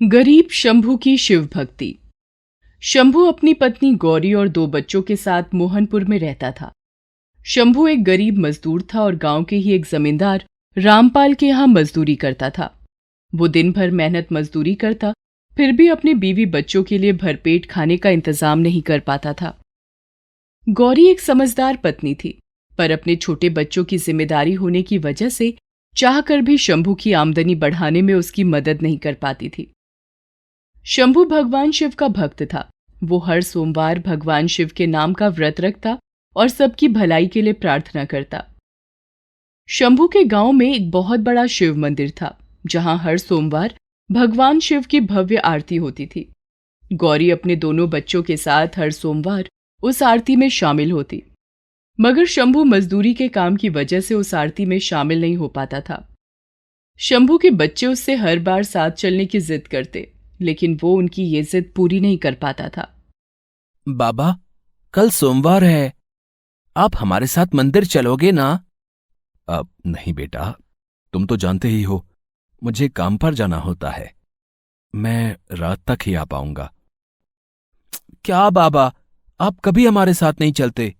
गरीब शंभू की शिव भक्ति। शंभू अपनी पत्नी गौरी और 2 बच्चों के साथ मोहनपुर में रहता था। शंभू एक गरीब मजदूर था और गांव के ही एक जमींदार रामपाल के यहाँ मजदूरी करता था। वो दिन भर मेहनत मजदूरी करता, फिर भी अपने बीवी बच्चों के लिए भरपेट खाने का इंतजाम नहीं कर पाता था। गौरी एक समझदार पत्नी थी, पर अपने छोटे बच्चों की जिम्मेदारी होने की वजह से चाहकर भी शंभू की आमदनी बढ़ाने में उसकी मदद नहीं कर पाती थी। शंभू भगवान शिव का भक्त था। वो हर सोमवार भगवान शिव के नाम का व्रत रखता और सबकी भलाई के लिए प्रार्थना करता। शंभू के गांव में एक बहुत बड़ा शिव मंदिर था, जहां हर सोमवार भगवान शिव की भव्य आरती होती थी। गौरी अपने दोनों बच्चों के साथ हर सोमवार उस आरती में शामिल होती, मगर शंभू मजदूरी के काम की वजह से उस आरती में शामिल नहीं हो पाता था। शंभू के बच्चे उससे हर बार साथ चलने की जिद करते, लेकिन वो उनकी ये जिद पूरी नहीं कर पाता था। बाबा, कल सोमवार है, आप हमारे साथ मंदिर चलोगे ना? अब नहीं बेटा, तुम तो जानते ही हो, मुझे काम पर जाना होता है। मैं रात तक ही आ पाऊंगा। क्या बाबा, आप कभी हमारे साथ नहीं चलते?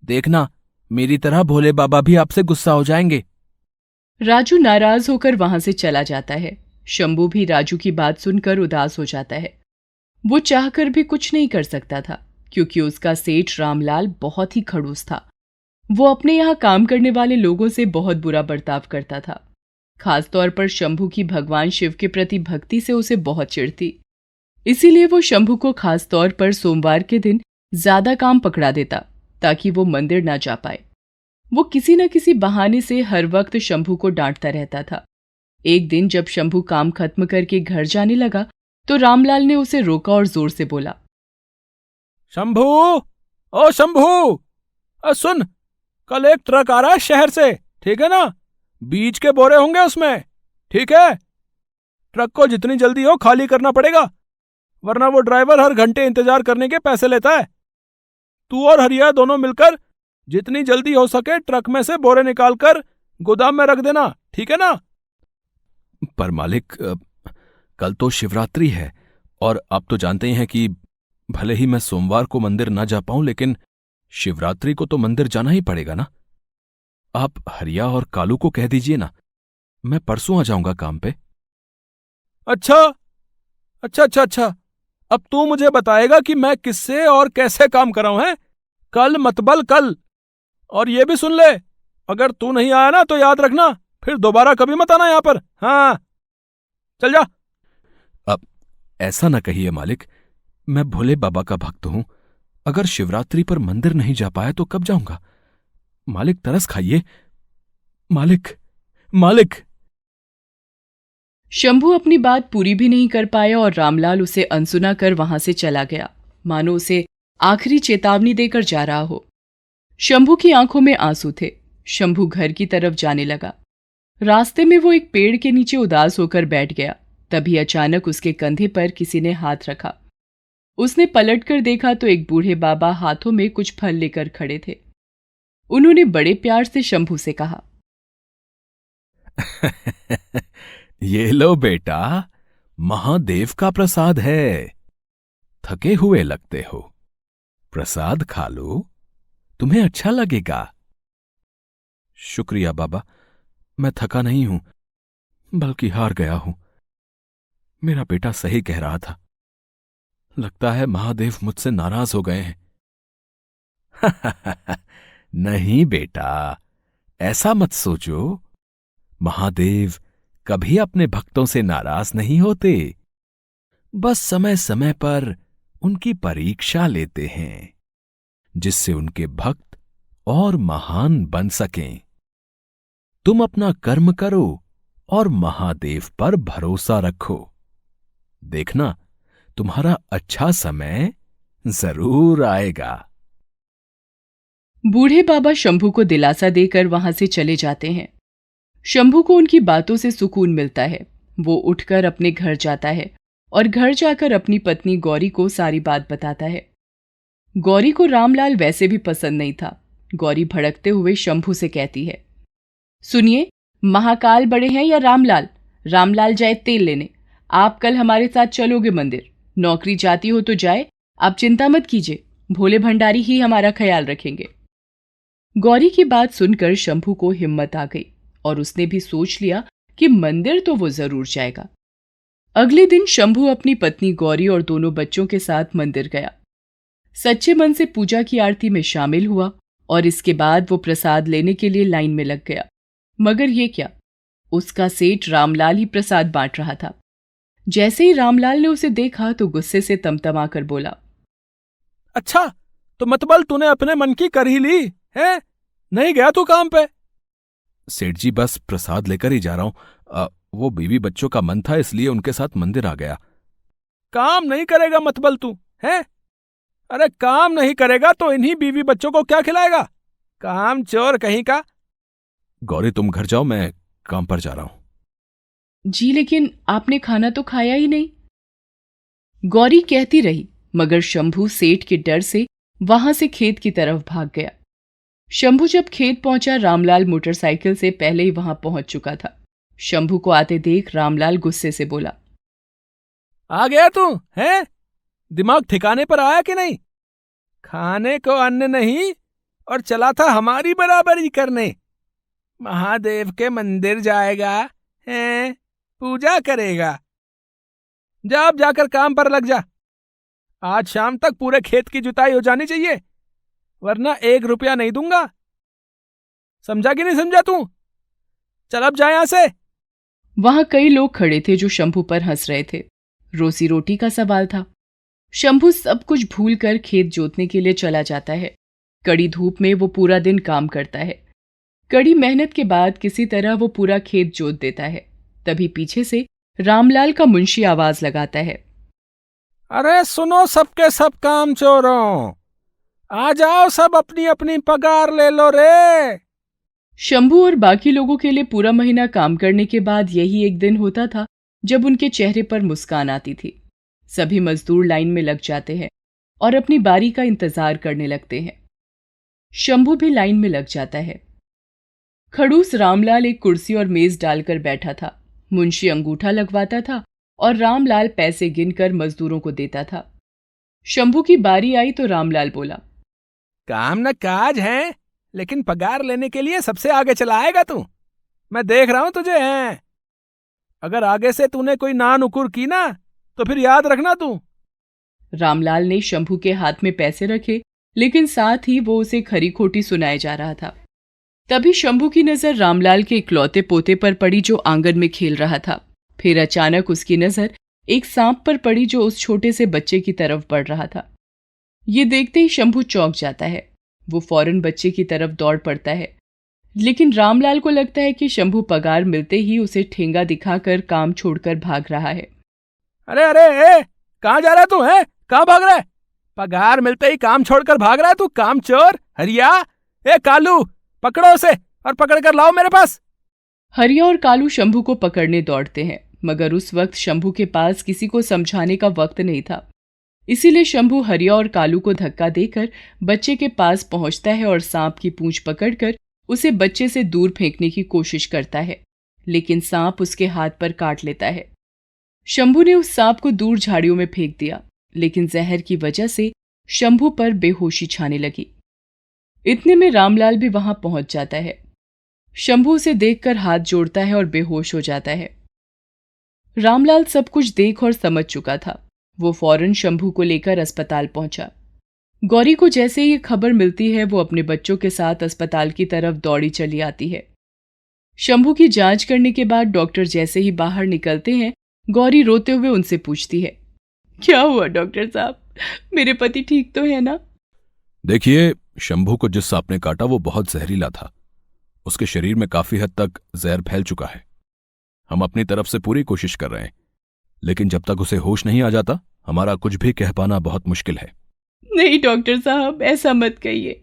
देखना, मेरी तरह भोले बाबा भी आपसे गुस्सा हो जाएंगे। राजू नाराज होकर वहां से चला जाता है। शंभू भी राजू की बात सुनकर उदास हो जाता है। वो चाहकर भी कुछ नहीं कर सकता था, क्योंकि उसका सेठ रामलाल बहुत ही खड़ूस था। वो अपने यहाँ काम करने वाले लोगों से बहुत बुरा बर्ताव करता था। खासतौर पर शंभू की भगवान शिव के प्रति भक्ति से उसे बहुत चिढ़ थी। इसीलिए वो शंभू को खास तौर पर सोमवार के दिन ज्यादा काम पकड़ा देता, ताकि वो मंदिर ना जा पाए। वो किसी न किसी बहाने से हर वक्त शंभू को डांटता रहता था। एक दिन जब शंभू काम खत्म करके घर जाने लगा, तो रामलाल ने उसे रोका और जोर से बोला, शंभू, ओ शंभू, सुन, कल एक ट्रक आ रहा है शहर से, ठीक है ना? बीज के बोरे होंगे उसमें, ठीक है? ट्रक को जितनी जल्दी हो खाली करना पड़ेगा, वरना वो ड्राइवर हर घंटे इंतजार करने के पैसे लेता है। तू और हरिया दोनों मिलकर जितनी जल्दी हो सके ट्रक में से बोरे निकालकर गोदाम में रख देना, ठीक है ना? पर मालिक, कल तो शिवरात्रि है और आप तो जानते ही हैं कि भले ही मैं सोमवार को मंदिर ना जा पाऊं, लेकिन शिवरात्रि को तो मंदिर जाना ही पड़ेगा ना। आप हरिया और कालू को कह दीजिए ना, मैं परसों आ जाऊंगा काम पे। अच्छा अच्छा अच्छा अच्छा, अब तू मुझे बताएगा कि मैं किससे और कैसे काम कराऊं है? कल मतबल कल। और ये भी सुन ले, अगर तू नहीं आया ना तो याद रखना, फिर दोबारा कभी मत आना यहां पर। हाँ, चल जा। अब ऐसा ना कहिए मालिक, मैं भोले बाबा का भक्त हूं। अगर शिवरात्रि पर मंदिर नहीं जा पाया तो कब जाऊंगा? मालिक तरस खाइए। मालिक, मालिक। शंभू अपनी बात पूरी भी नहीं कर पाया और रामलाल उसे अनसुना कर वहां से चला गया, मानो उसे आखिरी चेतावनी देकर जा रहा हो। शंभू की आंखों में आंसू थे। शंभू घर की तरफ जाने लगा। रास्ते में वो एक पेड़ के नीचे उदास होकर बैठ गया। तभी अचानक उसके कंधे पर किसी ने हाथ रखा। उसने पलटकर देखा तो एक बूढ़े बाबा हाथों में कुछ फल लेकर खड़े थे। उन्होंने बड़े प्यार से शंभू से कहा, ये लो बेटा, महादेव का प्रसाद है। थके हुए लगते हो, प्रसाद खा लो, तुम्हें अच्छा लगेगा। शुक्रिया बाबा, मैं थका नहीं हूं, बल्कि हार गया हूं। मेरा बेटा सही कह रहा था, लगता है महादेव मुझसे नाराज हो गए हैं। नहीं बेटा, ऐसा मत सोचो। महादेव कभी अपने भक्तों से नाराज नहीं होते, बस समय समय पर उनकी परीक्षा लेते हैं, जिससे उनके भक्त और महान बन सकें। तुम अपना कर्म करो और महादेव पर भरोसा रखो। देखना, तुम्हारा अच्छा समय जरूर आएगा। बूढ़े बाबा शंभू को दिलासा देकर वहां से चले जाते हैं। शंभू को उनकी बातों से सुकून मिलता है। वो उठकर अपने घर जाता है और घर जाकर अपनी पत्नी गौरी को सारी बात बताता है। गौरी को रामलाल वैसे भी पसंद नहीं था। गौरी भड़कते हुए शंभू से कहती है, सुनिए, महाकाल बड़े हैं या रामलाल? रामलाल जाए तेल लेने, आप कल हमारे साथ चलोगे मंदिर। नौकरी जाती हो तो जाए, आप चिंता मत कीजिए, भोले भंडारी ही हमारा ख्याल रखेंगे। गौरी की बात सुनकर शंभू को हिम्मत आ गई और उसने भी सोच लिया कि मंदिर तो वो जरूर जाएगा। अगले दिन शंभू अपनी पत्नी गौरी और दोनों बच्चों के साथ मंदिर गया। सच्चे मन से पूजा की आरती में शामिल हुआ और इसके बाद वो प्रसाद लेने के लिए लाइन में लग गया। मगर ये क्या, उसका सेठ रामलाल ही प्रसाद बांट रहा था। जैसे ही रामलाल ने उसे देखा तो गुस्से से तमतमा कर बोला, अच्छा, तो मतबल तूने अपने मन की कर ही ली है? नहीं गया तू काम पे? सेठ जी, बस प्रसाद लेकर ही जा रहा हूं। वो बीवी बच्चों का मन था, इसलिए उनके साथ मंदिर आ गया। काम नहीं करेगा मतबल तू है? अरे काम नहीं करेगा तो इन्हीं बीवी बच्चों को क्या खिलाएगा? काम चोर कहीं का। गौरी, तुम घर जाओ, मैं काम पर जा रहा हूं। जी लेकिन आपने खाना तो खाया ही नहीं, गौरी कहती रही। मगर शंभू सेठ के डर से वहां से खेत की तरफ भाग गया। शंभू जब खेत पहुंचा, रामलाल मोटरसाइकिल से पहले ही वहां पहुंच चुका था। शंभू को आते देख रामलाल गुस्से से बोला, आ गया तू है? दिमाग ठिकाने पर आया कि नहीं? खाने को अन्न नहीं और चला था हमारी बराबरी करने। महादेव के मंदिर जाएगा है, पूजा करेगा। जा, अब जाकर काम पर लग जा। आज शाम तक पूरे खेत की जुताई हो जानी चाहिए, वरना 1 रुपया नहीं दूंगा। समझा कि नहीं समझा तू? चल अब जा यहां से। वहां कई लोग खड़े थे जो शंभू पर हंस रहे थे। रोजी रोटी का सवाल था। शंभू सब कुछ भूलकर खेत जोतने के लिए चला जाता है। कड़ी धूप में वो पूरा दिन काम करता है। कड़ी मेहनत के बाद किसी तरह वो पूरा खेत जोत देता है। तभी पीछे से रामलाल का मुंशी आवाज लगाता है, अरे सुनो सबके सब काम चोरों, आ जाओ सब, अपनी अपनी पगार ले लो रे। शंभू और बाकी लोगों के लिए पूरा महीना काम करने के बाद यही एक दिन होता था जब उनके चेहरे पर मुस्कान आती थी। सभी मजदूर लाइन में लग जाते हैं और अपनी बारी का इंतजार करने लगते हैं। शंभू भी लाइन में लग जाता है। खड़ूस रामलाल एक कुर्सी और मेज डालकर बैठा था। मुंशी अंगूठा लगवाता था और रामलाल पैसे गिनकर मजदूरों को देता था। शंभू की बारी आई तो रामलाल बोला, काम न काज है, लेकिन पगार लेने के लिए सबसे आगे चला आएगा तू। मैं देख रहा हूं तुझे हैं। अगर आगे से तूने कोई नानुकुर की ना तो फिर याद रखना तू। रामलाल ने शंभू के हाथ में पैसे रखे, लेकिन साथ ही वो उसे खरी खोटी सुनाए जा रहा था। तभी शंभू की नजर रामलाल के इकलौते पोते पर पड़ी जो आंगन में खेल रहा था। फिर अचानक उसकी नजर एक सांप पर पड़ी जो उस छोटे से बच्चे की तरफ बढ़ रहा था। ये देखते ही शंभू चौंक जाता है। वो फौरन बच्चे की तरफ दौड़ पड़ता है, लेकिन रामलाल को लगता है कि शंभू पगार मिलते ही उसे ठेंगा दिखाकर काम छोड़कर भाग रहा है। अरे अरे कहाँ जा रहा है तू है? कहाँ भाग रहा है? पगार मिलते ही काम छोड़कर भाग रहा है तू, काम चोर हरिया। कालू, पकड़ो उसे और पकड़ कर लाओ मेरे पास। हरिया और कालू शंभू को पकड़ने दौड़ते हैं, मगर उस वक्त शंभू के पास किसी को समझाने का वक्त नहीं था। इसीलिए शंभू हरिया और कालू को धक्का देकर बच्चे के पास पहुंचता है और सांप की पूंछ पकड़कर उसे बच्चे से दूर फेंकने की कोशिश करता है, लेकिन सांप उसके हाथ पर काट लेता है। शंभू ने उस सांप को दूर झाड़ियों में फेंक दिया, लेकिन जहर की वजह से शंभू पर बेहोशी छाने लगी। इतने में रामलाल भी वहां पहुंच जाता है। शंभू उसे देखकर हाथ जोड़ता है और बेहोश हो जाता है। रामलाल सब कुछ देख और समझ चुका था। वो फौरन शंभू को लेकर अस्पताल पहुंचा। गौरी को जैसे ही ये खबर मिलती है, वो अपने बच्चों के साथ अस्पताल की तरफ दौड़ी चली आती है। शंभू की जांच करने के बाद डॉक्टर जैसे ही बाहर निकलते हैं, गौरी रोते हुए उनसे पूछती है, क्या हुआ डॉक्टर साहब, मेरे पति ठीक तो है ना? देखिए, शंभू को जिस सांप ने काटा वो बहुत जहरीला था। उसके शरीर में काफी हद तक जहर फैल चुका है। हम अपनी तरफ से पूरी कोशिश कर रहे हैं, लेकिन जब तक उसे होश नहीं आ जाता हमारा कुछ भी कह पाना बहुत मुश्किल है। नहीं डॉक्टर साहब, ऐसा मत कहिए।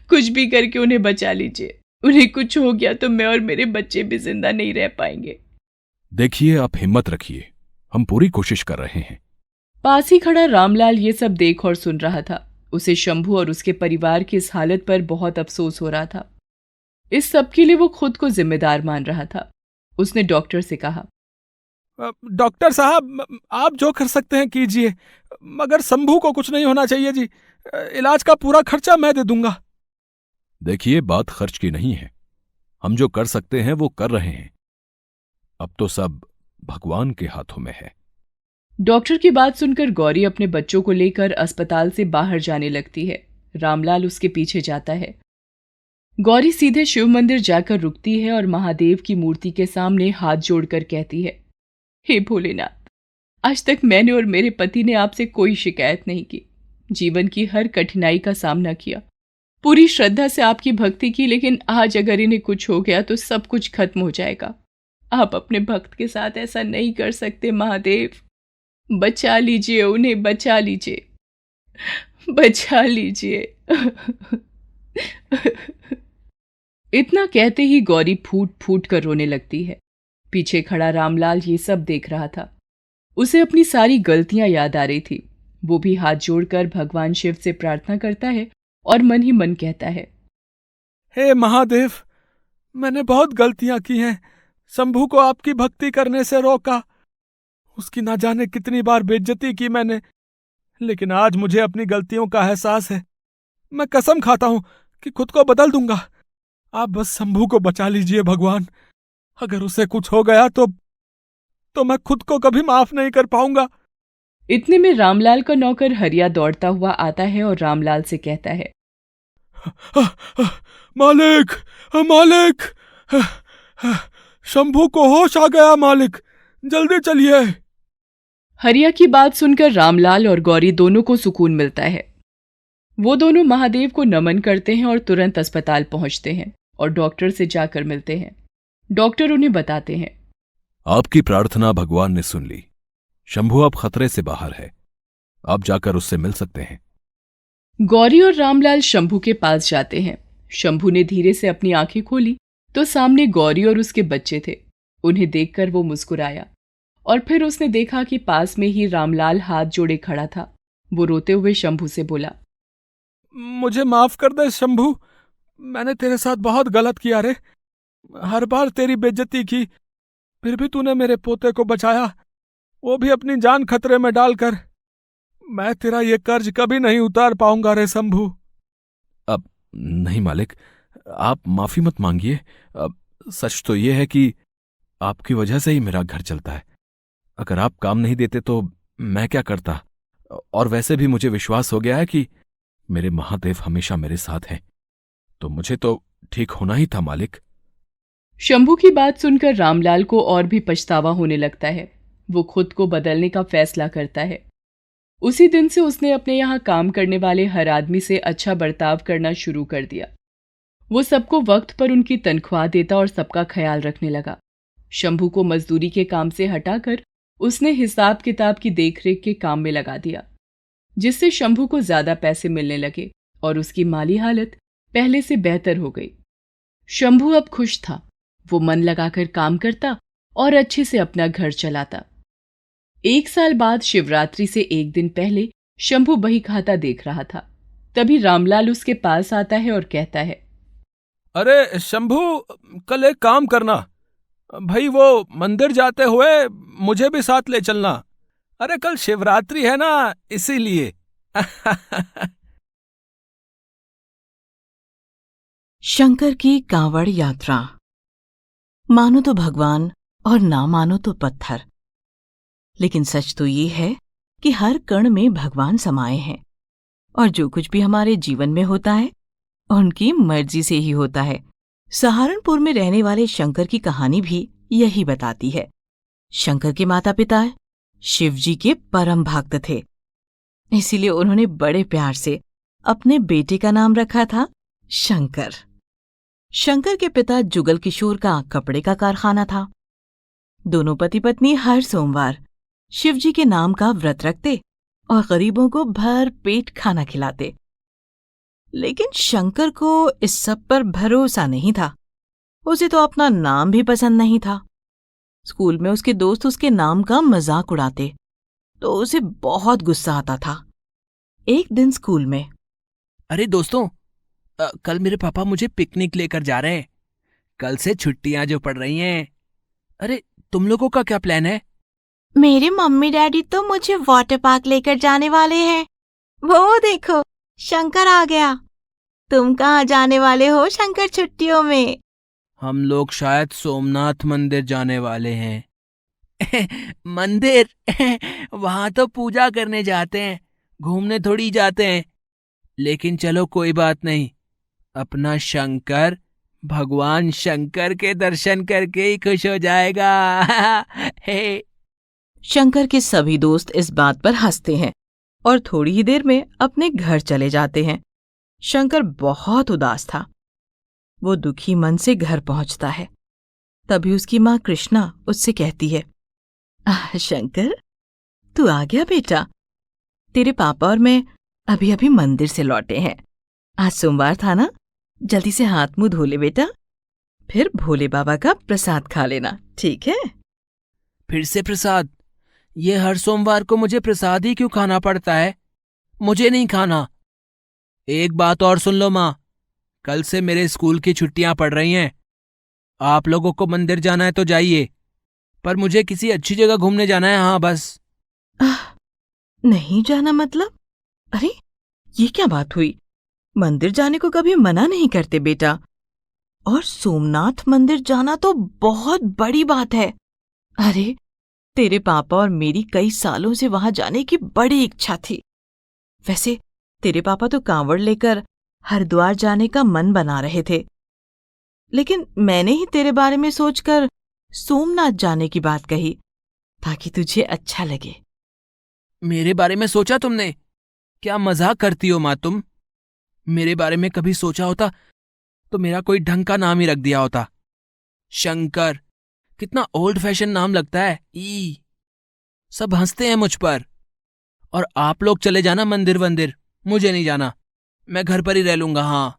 कुछ भी करके उन्हें बचा लीजिए। उन्हें कुछ हो गया तो मैं और मेरे बच्चे भी जिंदा नहीं रह पाएंगे। देखिए, आप हिम्मत रखिए, हम पूरी कोशिश कर रहे हैं। पास ही खड़ा रामलाल ये सब देख और सुन रहा था। उसे शंभू और उसके परिवार की इस हालत पर बहुत अफसोस हो रहा था। इस सब के लिए वो खुद को जिम्मेदार मान रहा था। उसने डॉक्टर से कहा, डॉक्टर साहब, आप जो कर सकते हैं कीजिए, मगर शंभू को कुछ नहीं होना चाहिए जी। इलाज का पूरा खर्चा मैं दे दूंगा। देखिए, बात खर्च की नहीं है। हम जो कर सकते हैं वो कर रहे हैं। अब तो सब भगवान के हाथों में है। डॉक्टर की बात सुनकर गौरी अपने बच्चों को लेकर अस्पताल से बाहर जाने लगती है। रामलाल उसके पीछे जाता है। गौरी सीधे शिव मंदिर जाकर रुकती है और महादेव की मूर्ति के सामने हाथ जोड़कर कहती है, हे भोलेनाथ, आज तक मैंने और मेरे पति ने आपसे कोई शिकायत नहीं की। जीवन की हर कठिनाई का सामना किया, पूरी श्रद्धा से आपकी भक्ति की, लेकिन आज अगर इन्हें कुछ हो गया तो सब कुछ खत्म हो जाएगा। आप अपने भक्त के साथ ऐसा नहीं कर सकते महादेव। बचा लीजिए उन्हें, बचा लीजिए, बचा लीजिए। इतना कहते ही गौरी फूट फूट कर रोने लगती है। पीछे खड़ा रामलाल ये सब देख रहा था। उसे अपनी सारी गलतियां याद आ रही थी। वो भी हाथ जोड़कर भगवान शिव से प्रार्थना करता है और मन ही मन कहता है, हे महादेव, मैंने बहुत गलतियां की हैं। शंभू को आपकी भक्ति करने से रोका, उसकी ना जाने कितनी बार बेइज्जती की मैंने, लेकिन आज मुझे अपनी गलतियों का एहसास है। मैं कसम खाता हूं कि खुद को बदल दूंगा। आप बस शंभू को बचा लीजिए भगवान। अगर उसे कुछ हो गया तो मैं खुद को कभी माफ नहीं कर पाऊंगा। इतने में रामलाल का नौकर हरिया दौड़ता हुआ आता है और रामलाल से कहता है, मालिक, मालिक, शंभू को होश आ गया मालिक, जल्दी चलिए। हरिया की बात सुनकर रामलाल और गौरी दोनों को सुकून मिलता है। वो दोनों महादेव को नमन करते हैं और तुरंत अस्पताल पहुंचते हैं और डॉक्टर से जाकर मिलते हैं। डॉक्टर उन्हें बताते हैं, आपकी प्रार्थना भगवान ने सुन ली। शंभू अब खतरे से बाहर है, आप जाकर उससे मिल सकते हैं। गौरी और रामलाल शंभू के पास जाते हैं। शंभू ने धीरे से अपनी आंखें खोली तो सामने गौरी और उसके बच्चे थे। उन्हें देखकर वो मुस्कुराया और फिर उसने देखा कि पास में ही रामलाल हाथ जोड़े खड़ा था। वो रोते हुए शंभू से बोला, मुझे माफ कर दे शंभू, मैंने तेरे साथ बहुत गलत किया रे। हर बार तेरी बेइज्जती की, फिर भी तूने मेरे पोते को बचाया, वो भी अपनी जान खतरे में डालकर। मैं तेरा ये कर्ज कभी नहीं उतार पाऊंगा रे शंभू। अब नहीं मालिक, आप माफी मत मांगिए। अब सच तो ये है कि आपकी वजह से ही मेरा घर चलता है। अगर आप काम नहीं देते तो मैं क्या करता। और वैसे भी मुझे विश्वास हो गया है कि मेरे महादेव हमेशा मेरे साथ हैं, तो मुझे तो ठीक होना ही था मालिक। शंभू की बात सुनकर रामलाल को और भी पछतावा होने लगता है। वो खुद को बदलने का फैसला करता है। उसी दिन से उसने अपने यहाँ काम करने वाले हर आदमी से अच्छा बर्ताव करना शुरू कर दिया। वो सबको वक्त पर उनकी तनख्वाह देता और सबका ख्याल रखने लगा। शंभू को मजदूरी के काम से हटाकर उसने हिसाब किताब की देखरेख के काम में लगा दिया, जिससे शंभू को ज्यादा पैसे मिलने लगे और उसकी माली हालत पहले से बेहतर हो गई। शंभू अब खुश था। वो मन लगाकर काम करता और अच्छे से अपना घर चलाता। 1 साल बाद शिवरात्रि से एक दिन पहले शंभू बही खाता देख रहा था। तभी रामलाल उसके पास आता है और कहता है, अरे शंभू, कल एक काम करना भाई, वो मंदिर जाते हुए मुझे भी साथ ले चलना। अरे कल शिवरात्रि है ना, इसीलिए। शंकर की कांवड़ यात्रा। मानो तो भगवान और ना मानो तो पत्थर, लेकिन सच तो ये है कि हर कण में भगवान समाये हैं और जो कुछ भी हमारे जीवन में होता है उनकी मर्जी से ही होता है। सहारनपुर में रहने वाले शंकर की कहानी भी यही बताती है। शंकर के माता पिता शिव जी के परम भक्त थे, इसीलिए उन्होंने बड़े प्यार से अपने बेटे का नाम रखा था शंकर। शंकर के पिता जुगल किशोर का कपड़े का कारखाना था। दोनों पति पत्नी हर सोमवार शिव जी के नाम का व्रत रखते और गरीबों को भर पेट खाना खिलाते। लेकिन शंकर को इस सब पर भरोसा नहीं था। उसे तो अपना नाम भी पसंद नहीं था। स्कूल में उसके दोस्त उसके नाम का मजाक उड़ाते तो उसे बहुत गुस्सा आता था। एक दिन स्कूल में, अरे दोस्तों, कल मेरे पापा मुझे पिकनिक लेकर जा रहे हैं। कल से छुट्टियां जो पड़ रही हैं। अरे तुम लोगों का क्या प्लान है? मेरे मम्मी डैडी तो मुझे वाटर पार्क लेकर जाने वाले हैं। वो देखो, शंकर आ गया। तुम कहाँ जाने वाले हो शंकर छुट्टियों में? हम लोग शायद सोमनाथ मंदिर जाने वाले हैं। मंदिर? वहां तो पूजा करने जाते हैं, घूमने थोड़ी जाते हैं। लेकिन चलो कोई बात नहीं, अपना शंकर भगवान शंकर के दर्शन करके ही खुश हो जाएगा। हे। शंकर के सभी दोस्त इस बात पर हंसते हैं और थोड़ी ही देर में अपने घर चले जाते हैं। शंकर बहुत उदास था। वो दुखी मन से घर पहुंचता है। तभी उसकी माँ कृष्णा उससे कहती है, शंकर, तू आ गया बेटा। तेरे पापा और मैं अभी अभी मंदिर से लौटे हैं। आज सोमवार था ना, जल्दी से हाथ मुंह धो ले बेटा, फिर भोले बाबा का प्रसाद खा लेना, ठीक है? फिर से प्रसाद? ये हर सोमवार को मुझे प्रसाद ही क्यों खाना पड़ता है? मुझे नहीं खाना। एक बात और सुन लो माँ, कल से मेरे स्कूल की छुट्टियां पड़ रही हैं। आप लोगों को मंदिर जाना है तो जाइए, पर मुझे किसी अच्छी जगह घूमने जाना है। हाँ बस। नहीं जाना मतलब? अरे, ये क्या बात हुई? मंदिर जाने को कभी मना नहीं करते बेटा। और सोमनाथ मंदिर जाना तो बहुत बड़ी बात है। अरे, तेरे पापा और मेरी कई सालों से वहां जाने की बड़ी इच्छा थी। वैसे तेरे पापा तो कांवड़ लेकर हरिद्वार जाने का मन बना रहे थे, लेकिन मैंने ही तेरे बारे में सोचकर सोमनाथ जाने की बात कही, ताकि तुझे अच्छा लगे। मेरे बारे में सोचा तुमने? क्या मजाक करती हो माँ तुम? मेरे बारे में कभी सोचा होता तो मेरा कोई ढंग का नाम ही रख दिया होता। शंकर, कितना ओल्ड फैशन नाम लगता है। सब हंसते हैं मुझ पर। और आप लोग चले जाना मंदिर वंदिर, मुझे नहीं जाना, मैं घर पर ही रह लूंगा। हाँ।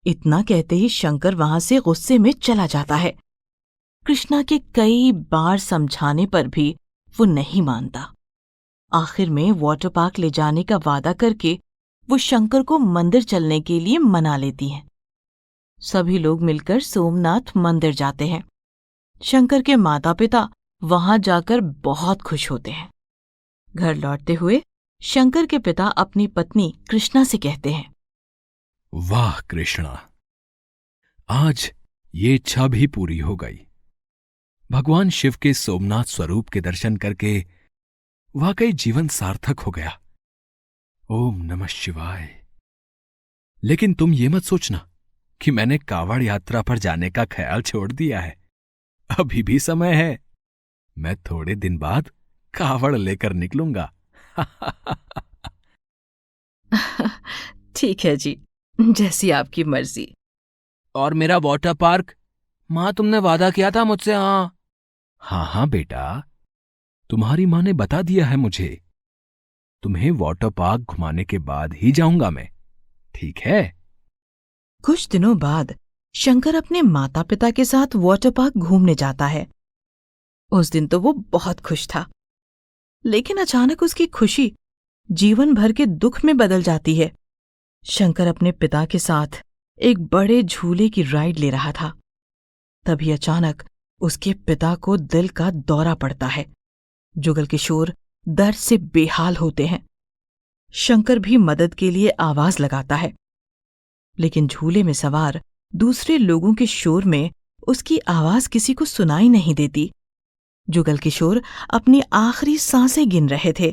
इतना कहते ही शंकर वहां से गुस्से में चला जाता है। कृष्णा के कई बार समझाने पर भी वो नहीं मानता। आखिर में वाटर पार्क ले जाने का वादा करके वो शंकर को मंदिर चलने के लिए मना लेती हैं। सभी लोग मिलकर सोमनाथ मंदिर जाते हैं। शंकर के माता पिता वहां जाकर बहुत खुश होते हैं। घर लौटते हुए शंकर के पिता अपनी पत्नी कृष्णा से कहते हैं, वाह कृष्णा, आज ये इच्छा भी पूरी हो गई। भगवान शिव के सोमनाथ स्वरूप के दर्शन करके वाकई जीवन सार्थक हो गया। ओम नमः शिवाय। लेकिन तुम ये मत सोचना कि मैंने कांवड़ यात्रा पर जाने का ख्याल छोड़ दिया है। अभी भी समय है। मैं थोड़े दिन बाद कांवड़ लेकर निकलूंगा। ठीक है जी, जैसी आपकी मर्जी। और मेरा वाटर पार्क? माँ, तुमने वादा किया था मुझसे। हाँ हाँ बेटा, तुम्हारी माँ ने बता दिया है मुझे। तुम्हें वाटर पार्क घुमाने के बाद ही जाऊंगा मैं, ठीक है? कुछ दिनों बाद शंकर अपने माता पिता के साथ वाटर पार्क घूमने जाता है। उस दिन तो वो बहुत खुश था, लेकिन अचानक उसकी खुशी जीवन भर के दुख में बदल जाती है। शंकर अपने पिता के साथ एक बड़े झूले की राइड ले रहा था। तभी अचानक उसके पिता को दिल का दौरा पड़ता है। जुगल किशोर दर्द से बेहाल होते हैं। शंकर भी मदद के लिए आवाज लगाता है, लेकिन झूले में सवार दूसरे लोगों के शोर में उसकी आवाज किसी को सुनाई नहीं देती। जुगल किशोर अपनी आखिरी सांसें गिन रहे थे।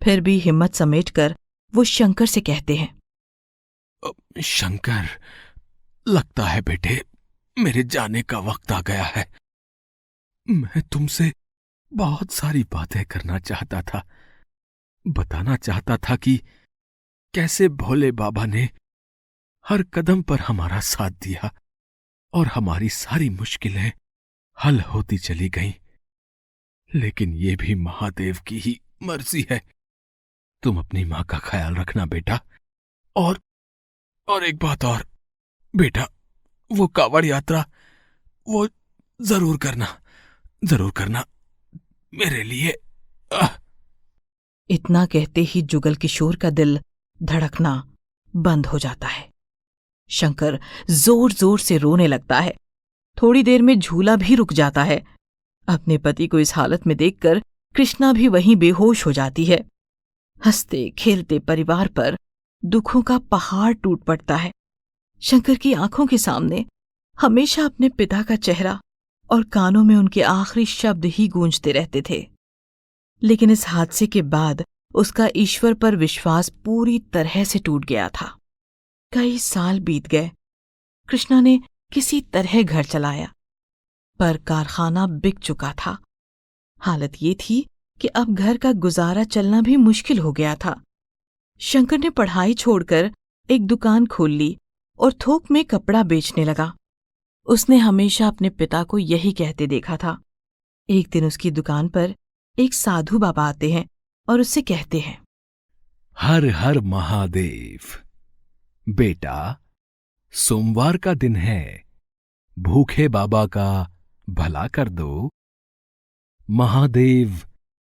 फिर भी हिम्मत समेटकर वो शंकर से कहते हैं, शंकर, लगता है बेटे मेरे जाने का वक्त आ गया है। मैं तुमसे बहुत सारी बातें करना चाहता था, बताना चाहता था कि कैसे भोले बाबा ने हर कदम पर हमारा साथ दिया और हमारी सारी मुश्किलें हल होती चली गईं। लेकिन ये भी महादेव की ही मर्जी है। तुम अपनी मां का ख्याल रखना बेटा। और एक बात और बेटा, वो कांवड़ यात्रा वो जरूर करना मेरे लिए। इतना कहते ही जुगल किशोर का दिल धड़कना बंद हो जाता है। शंकर जोर जोर से रोने लगता है। थोड़ी देर में झूला भी रुक जाता है। अपने पति को इस हालत में देखकर कृष्णा भी वहीं बेहोश हो जाती है। हंसते खेलते परिवार पर दुखों का पहाड़ टूट पड़ता है। शंकर की आंखों के सामने हमेशा अपने पिता का चेहरा और कानों में उनके आखिरी शब्द ही गूंजते रहते थे। लेकिन इस हादसे के बाद उसका ईश्वर पर विश्वास पूरी तरह से टूट गया था। कई साल बीत गए। कृष्णा ने किसी तरह घर चलाया, पर कारखाना बिक चुका था। हालत ये थी कि अब घर का गुजारा चलना भी मुश्किल हो गया था। शंकर ने पढ़ाई छोड़कर एक दुकान खोल ली और थोक में कपड़ा बेचने लगा। उसने हमेशा अपने पिता को यही कहते देखा था। एक दिन उसकी दुकान पर एक साधु बाबा आते हैं और उससे कहते हैं, हर हर महादेव। बेटा, सोमवार का दिन है, भूखे बाबा का भला कर दो। महादेव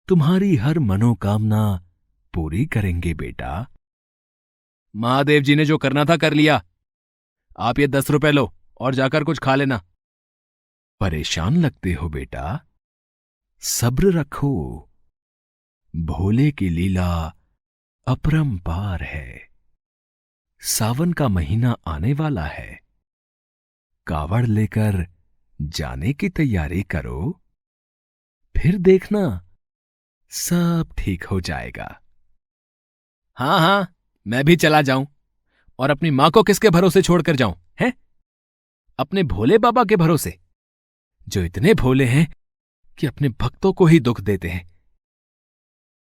तुम्हारी हर मनोकामना पूरी करेंगे बेटा। महादेव जी ने जो करना था कर लिया। आप ये 10 रुपए लो और जाकर कुछ खा लेना। परेशान लगते हो बेटा, सब्र रखो। भोले की लीला अपरंपार है। सावन का महीना आने वाला है, कावड़ लेकर जाने की तैयारी करो, फिर देखना सब ठीक हो जाएगा। हाँ हाँ, मैं भी चला जाऊं। और अपनी मां को किसके भरोसे छोड़कर जाऊं, हैं? अपने भोले बाबा के भरोसे, जो इतने भोले हैं कि अपने भक्तों को ही दुख देते हैं।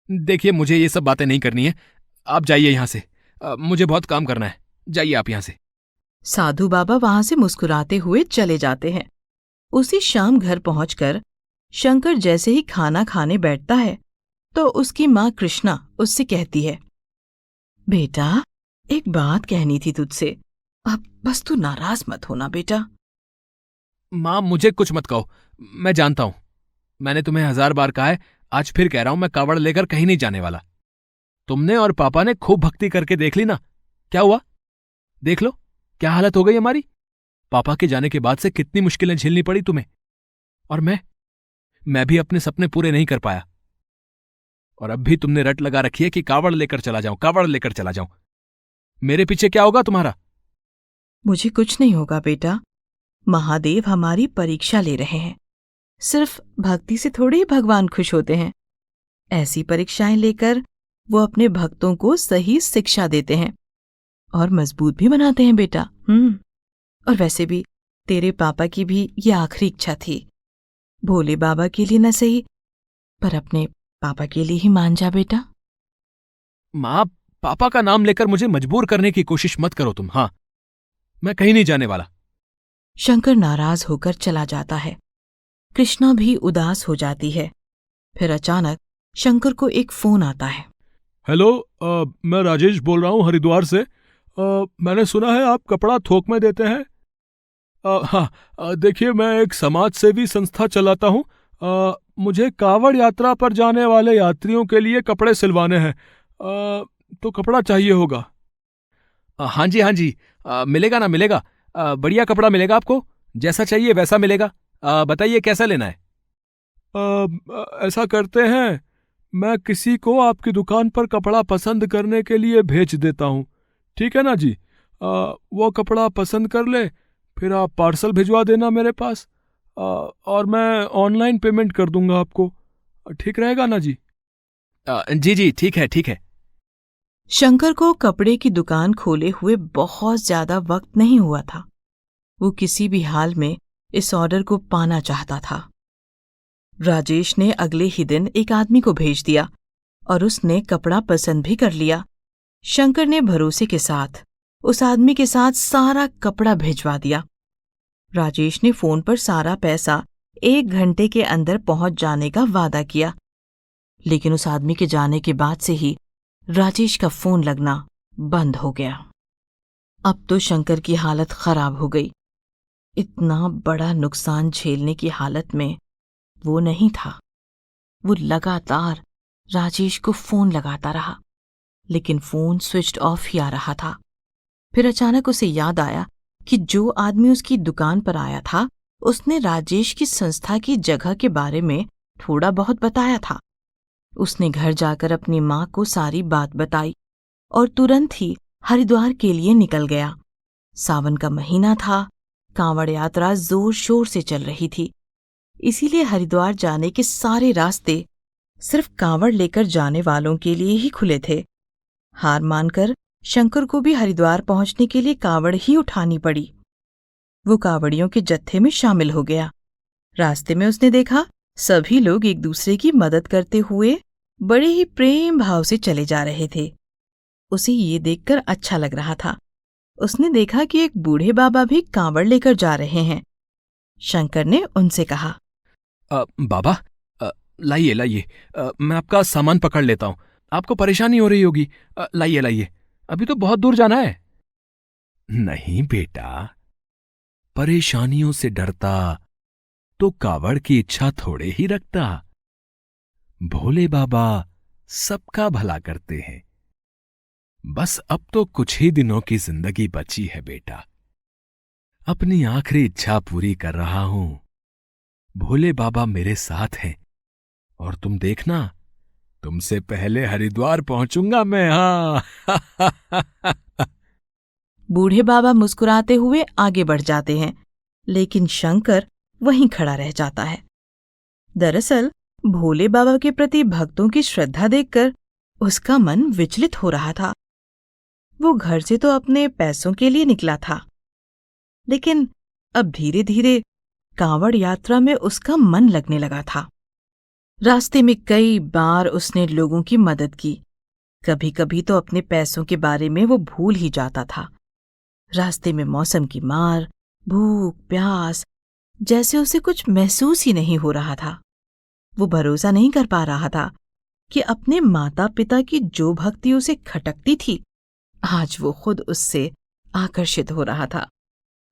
देखिए, मुझे ये सब बातें नहीं करनी है। आप जाइए यहां से। मुझे बहुत काम करना है। जाइए आप यहां से। साधु बाबा वहां से मुस्कुराते हुए चले जाते हैं। उसी शाम घर पहुंचकर शंकर जैसे ही खाना खाने बैठता है तो उसकी माँ कृष्णा उससे कहती है, बेटा, एक बात कहनी थी तुझसे। अब बस तू नाराज मत होना बेटा। मां, मुझे कुछ मत कहो। मैं जानता हूं, मैंने तुम्हें 1000 बार कहा है, आज फिर कह रहा हूं, मैं कावड़ लेकर कहीं नहीं जाने वाला। तुमने और पापा ने खूब भक्ति करके देख ली ना, क्या हुआ? देख लो क्या हालत हो गई हमारी। पापा के जाने के बाद से कितनी मुश्किलें झेलनी पड़ी तुम्हें। और मैं भी अपने सपने पूरे नहीं कर पाया। और अब भी तुमने रट लगा रखी है कि कावड़ लेकर चला जाऊं, कावड़ लेकर चला जाऊं। मेरे पीछे क्या होगा तुम्हारा? मुझे कुछ नहीं होगा बेटा। महादेव हमारी परीक्षा ले रहे हैं। सिर्फ भक्ति से थोड़े ही भगवान खुश होते हैं। ऐसी परीक्षाएं लेकर वो अपने भक्तों को सही शिक्षा देते हैं और मजबूत भी बनाते हैं बेटा। और वैसे भी तेरे पापा की भी ये आखिरी इच्छा थी। भोले बाबा के लिए न सही, पर अपने पापा के लिए ही मान जा बेटा। मां, पापा का नाम लेकर मुझे मजबूर करने की कोशिश मत करो तुम। हाँ, मैं कहीं नहीं जाने वाला। शंकर नाराज होकर चला जाता है। कृष्णा भी उदास हो जाती है। फिर अचानक शंकर को एक फोन आता है। हेलो, मैं राजेश बोल रहा हूँ हरिद्वार से। मैंने सुना है आप कपड़ा थोक में देते हैं। हाँ, देखिए, मैं एक समाज सेवी संस्था चलाता हूँ। मुझे कावड़ यात्रा पर जाने वाले यात्रियों के लिए कपड़े सिलवाने हैं। तो कपड़ा चाहिए होगा। हाँ जी, हाँ जी, मिलेगा ना, मिलेगा। बढ़िया कपड़ा मिलेगा आपको, जैसा चाहिए वैसा मिलेगा। बताइए कैसा लेना है। ऐसा करते हैं, मैं किसी को आपकी दुकान पर कपड़ा पसंद करने के लिए भेज देता हूँ, ठीक है ना जी? वो कपड़ा पसंद कर ले, फिर आप पार्सल भिजवा देना मेरे पास। और मैं ऑनलाइन पेमेंट कर दूंगा आपको। ठीक रहेगा ना जी? जी जी, ठीक है, ठीक है। शंकर को कपड़े की दुकान खोले हुए बहुत ज्यादा वक्त नहीं हुआ था। वो किसी भी हाल में इस ऑर्डर को पाना चाहता था। राजेश ने अगले ही दिन एक आदमी को भेज दिया और उसने कपड़ा पसंद भी कर लिया। शंकर ने भरोसे के साथ उस आदमी के साथ सारा कपड़ा भिजवा दिया। राजेश ने फोन पर सारा पैसा 1 घंटे के अंदर पहुंच जाने का वादा किया। लेकिन उस आदमी के जाने के बाद से ही राजेश का फोन लगना बंद हो गया। अब तो शंकर की हालत खराब हो गई। इतना बड़ा नुकसान झेलने की हालत में वो नहीं था। वो लगातार राजेश को फोन लगाता रहा, लेकिन फोन स्विच्ड ऑफ ही आ रहा था। फिर अचानक उसे याद आया कि जो आदमी उसकी दुकान पर आया था, उसने राजेश की संस्था की जगह के बारे में थोड़ा बहुत बताया था। उसने घर जाकर अपनी माँ को सारी बात बताई और तुरंत ही हरिद्वार के लिए निकल गया। सावन का महीना था, कांवड़ यात्रा जोर शोर से चल रही थी, इसीलिए हरिद्वार जाने के सारे रास्ते सिर्फ कांवड़ लेकर जाने वालों के लिए ही खुले थे। हार मानकर शंकर को भी हरिद्वार पहुंचने के लिए कांवड़ ही उठानी पड़ी। वो कांवड़ियों के जत्थे में शामिल हो गया। रास्ते में उसने देखा सभी लोग एक दूसरे की मदद करते हुए बड़े ही प्रेम भाव से चले जा रहे थे। उसे ये देखकर अच्छा लग रहा था। उसने देखा कि एक बूढ़े बाबा भी कांवड़ लेकर जा रहे हैं। शंकर ने उनसे कहा, बाबा, लाइए लाइए, मैं आपका सामान पकड़ लेता हूं। आपको परेशानी हो रही होगी, लाइए लाइए, अभी तो बहुत दूर जाना है। नहीं बेटा, परेशानियों से डरता तो कावड़ की इच्छा थोड़े ही रखता। भोले बाबा सबका भला करते हैं। बस अब तो कुछ ही दिनों की जिंदगी बची है बेटा। अपनी आखिरी इच्छा पूरी कर रहा हूं। भोले बाबा मेरे साथ हैं और तुम देखना, तुमसे पहले हरिद्वार पहुंचूंगा मैं। हाँ। बूढ़े बाबा मुस्कुराते हुए आगे बढ़ जाते हैं, लेकिन शंकर वहीं खड़ा रह जाता है। दरअसल भोले बाबा के प्रति भक्तों की श्रद्धा देखकर उसका मन विचलित हो रहा था। वो घर से तो अपने पैसों के लिए निकला था, लेकिन अब धीरे धीरे कांवड़ यात्रा में उसका मन लगने लगा था। रास्ते में कई बार उसने लोगों की मदद की। कभी कभी तो अपने पैसों के बारे में वो भूल ही जाता था। रास्ते में मौसम की मार, भूख, प्यास जैसे उसे कुछ महसूस ही नहीं हो रहा था। वो भरोसा नहीं कर पा रहा था कि अपने माता पिता की जो भक्ति उसे खटकती थी, आज वो खुद उससे आकर्षित हो रहा था।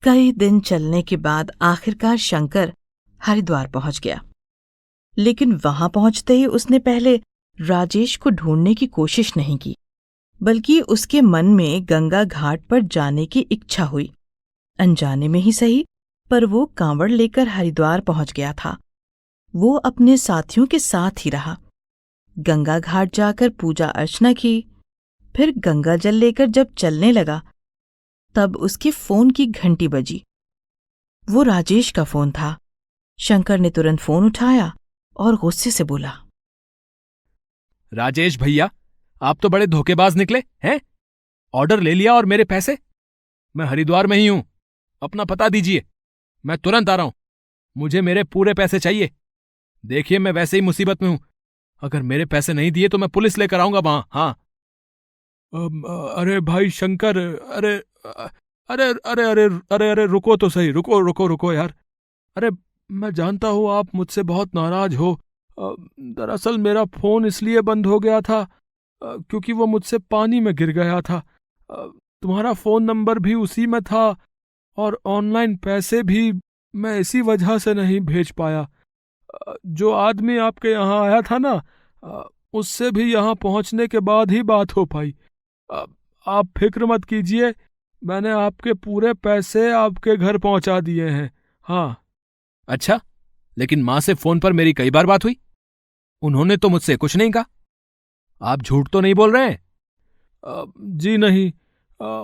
कई दिन चलने के बाद आखिरकार शंकर हरिद्वार पहुंच गया, लेकिन वहां पहुंचते ही उसने पहले राजेश को ढूंढने की कोशिश नहीं की, बल्कि उसके मन में गंगा घाट पर जाने की इच्छा हुई। अनजाने में ही सही, पर वो कांवड़ लेकर हरिद्वार पहुंच गया था। वो अपने साथियों के साथ ही रहा। गंगा घाट जाकर पूजा अर्चना की, फिर गंगा जल लेकर जब चलने लगा तब उसके फोन की घंटी बजी। वो राजेश का फोन था। शंकर ने तुरंत फोन उठाया और गुस्से से बोला, राजेश भैया, आप तो बड़े धोखेबाज निकले हैं। ऑर्डर ले लिया और मेरे पैसे? मैं हरिद्वार में ही हूं, अपना पता दीजिए, मैं तुरंत आ रहा हूं। मुझे मेरे पूरे पैसे चाहिए। देखिए, मैं वैसे ही मुसीबत में हूं। अगर मेरे पैसे नहीं दिए तो मैं पुलिस लेकर आऊंगा वहां। हाँ। अरे भाई शंकर, अरे अरे अरे अरे अरे अरे रुको तो सही, रुको रुको रुको यार। अरे मैं जानता हूं आप मुझसे बहुत नाराज हो। दरअसल मेरा फोन इसलिए बंद हो गया था क्योंकि वो मुझसे पानी में गिर गया था। तुम्हारा फोन नंबर भी उसी में था और ऑनलाइन पैसे भी मैं इसी वजह से नहीं भेज पाया। जो आदमी आपके यहाँ आया था ना, उससे भी यहाँ पहुँचने के बाद ही बात हो पाई। आप फिक्र मत कीजिए, मैंने आपके पूरे पैसे आपके घर पहुँचा दिए हैं। हाँ। अच्छा, लेकिन माँ से फोन पर मेरी कई बार बात हुई, उन्होंने तो मुझसे कुछ नहीं कहा। आप झूठ तो नहीं बोल रहे हैं? जी नहीं,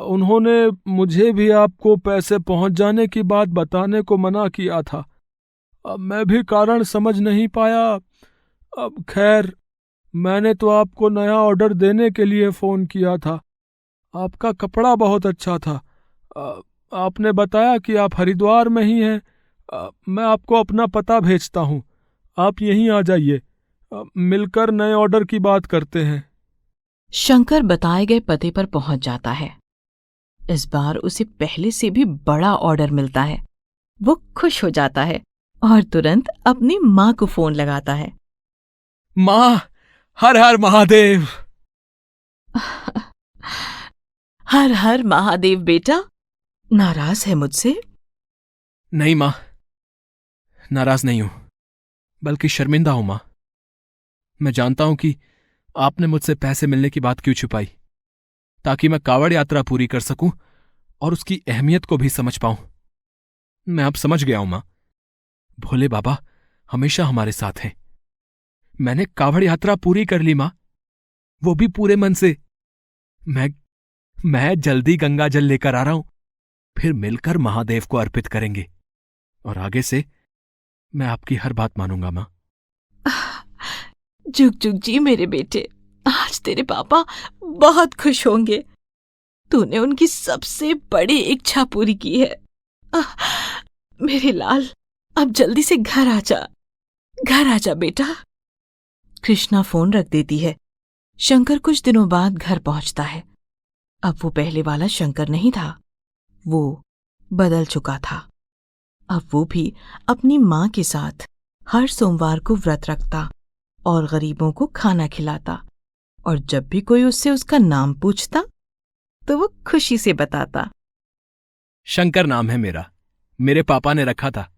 उन्होंने मुझे भी आपको पैसे पहुंच जाने की बात बताने को मना किया था। मैं भी कारण समझ नहीं पाया। अब खैर, मैंने तो आपको नया ऑर्डर देने के लिए फ़ोन किया था। आपका कपड़ा बहुत अच्छा था। आपने बताया कि आप हरिद्वार में ही हैं। मैं आपको अपना पता भेजता हूँ, आप यहीं आ जाइए। मिलकर नए ऑर्डर की बात करते हैं। शंकर बताए गए पते पर पहुंच जाता है। इस बार उसे पहले से भी बड़ा ऑर्डर मिलता है। वो खुश हो जाता है और तुरंत अपनी माँ को फोन लगाता है। माँ, हर हर महादेव। हर हर महादेव बेटा, नाराज है मुझसे? नहीं माँ, नाराज नहीं हूं, बल्कि शर्मिंदा हूं माँ। मैं जानता हूं कि आपने मुझसे पैसे मिलने की बात क्यों छुपाई, ताकि मैं कावड़ यात्रा पूरी कर सकूं और उसकी अहमियत को भी समझ पाऊं। मैं अब समझ गया हूं माँ, भोले बाबा हमेशा हमारे साथ हैं। मैंने कावड़ यात्रा पूरी कर ली मां, वो भी पूरे मन से। मैं जल्दी गंगा जल लेकर आ रहा हूं, फिर मिलकर महादेव को अर्पित करेंगे और आगे से मैं आपकी हर बात मानूंगा मां। जुग जुग जी मेरे बेटे, आज तेरे पापा बहुत खुश होंगे। तूने उनकी सबसे बड़ी इच्छा पूरी की है। मेरे लाल, अब जल्दी से घर आ जा, घर आ जा बेटा। कृष्णा फोन रख देती है। शंकर कुछ दिनों बाद घर पहुंचता है। अब वो पहले वाला शंकर नहीं था, वो बदल चुका था। अब वो भी अपनी माँ के साथ हर सोमवार को व्रत रखता और गरीबों को खाना खिलाता, और जब भी कोई उससे उसका नाम पूछता तो वो खुशी से बताता। शंकर नाम है मेरा, मेरे पापा ने रखा था।